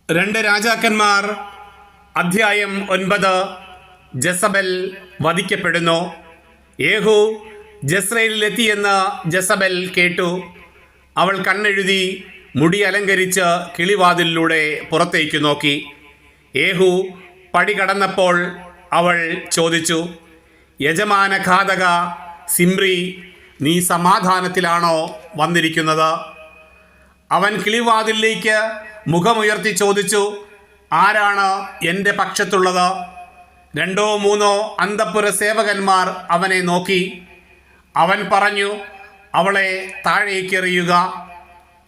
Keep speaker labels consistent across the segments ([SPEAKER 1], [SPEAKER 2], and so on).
[SPEAKER 1] രണ്ട് രാജാക്കന്മാർ അധ്യായം 9. ജസബൽ വധിക്കപ്പെടുന്നു. യേഹൂ ജസ്രയേലിലെത്തിയെന്ന് ജസബൽ കേട്ടു. അവൾ കണ്ണെഴുതി മുടി അലങ്കരിച്ച് കിളിവാതിലിലൂടെ പുറത്തേക്ക് നോക്കി. യേഹൂ പടി കടന്നപ്പോൾ അവൾ ചോദിച്ചു, യജമാന ഘാതക സിമ്രി, നീ സമാധാനത്തിലാണോ വന്നിരിക്കുന്നത്? അവൻ കിളിവാതിലിലേക്ക് മുഖമുയർത്തി ചോദിച്ചു, ആരാണ് എൻ്റെ പക്ഷത്തുള്ളത്? 2-3 അന്തഃപുര സേവകന്മാർ അവനെ നോക്കി. അവൻ പറഞ്ഞു, അവളെ താഴേക്കെറിയുക.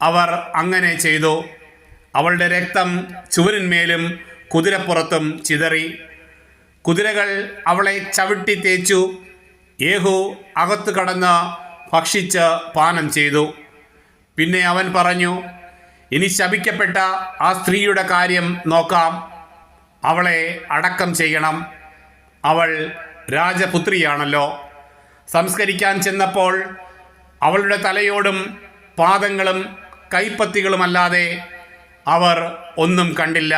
[SPEAKER 1] അവർ അങ്ങനെ ചെയ്തു. അവളുടെ രക്തം ചുവരിന്മേലും കുതിരപ്പുറത്തും ചിതറി. കുതിരകൾ അവളെ ചവിട്ടി തേച്ചു. യേഹൂ അകത്തു കടന്ന് ഭക്ഷിച്ച് പാനം ചെയ്തു. പിന്നെ അവൻ പറഞ്ഞു, ഇനി ശപിക്കപ്പെട്ട ആ സ്ത്രീയുടെ കാര്യം നോക്കാം. അവളെ അടക്കം ചെയ്യണം. അവൾ രാജപുത്രിയാണല്ലോ. സംസ്കരിക്കാൻ ചെന്നപ്പോൾ അവളുടെ തലയോടും പാദങ്ങളും കൈപ്പത്തികളുമല്ലാതെ അവർ ഒന്നും കണ്ടില്ല.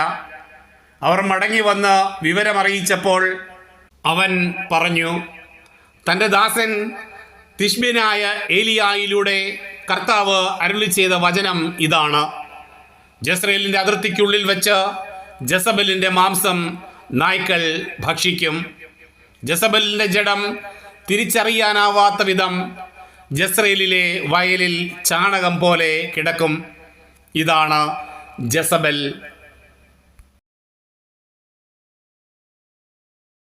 [SPEAKER 1] അവർ മടങ്ങി വന്ന് വിവരമറിയിച്ചപ്പോൾ അവൻ പറഞ്ഞു, തൻ്റെ ദാസൻ തിശ്ബ്യനായ ഏലിയായിലൂടെ കർത്താവ് അരുളി ചെയ്ത വചനം ഇതാണ്: ജസ്രയേലിൻ്റെ അതിർത്തിക്കുള്ളിൽ വെച്ച് ജസബലിൻ്റെ മാംസം നായ്ക്കൾ ഭക്ഷിക്കും. ജസബലിൻ്റെ ജഡം തിരിച്ചറിയാനാവാത്ത വിധം ജസ്രയേലിലെ വയലിൽ ചാണകം പോലെ കിടക്കും. ഇതാണ് ജസബൽ.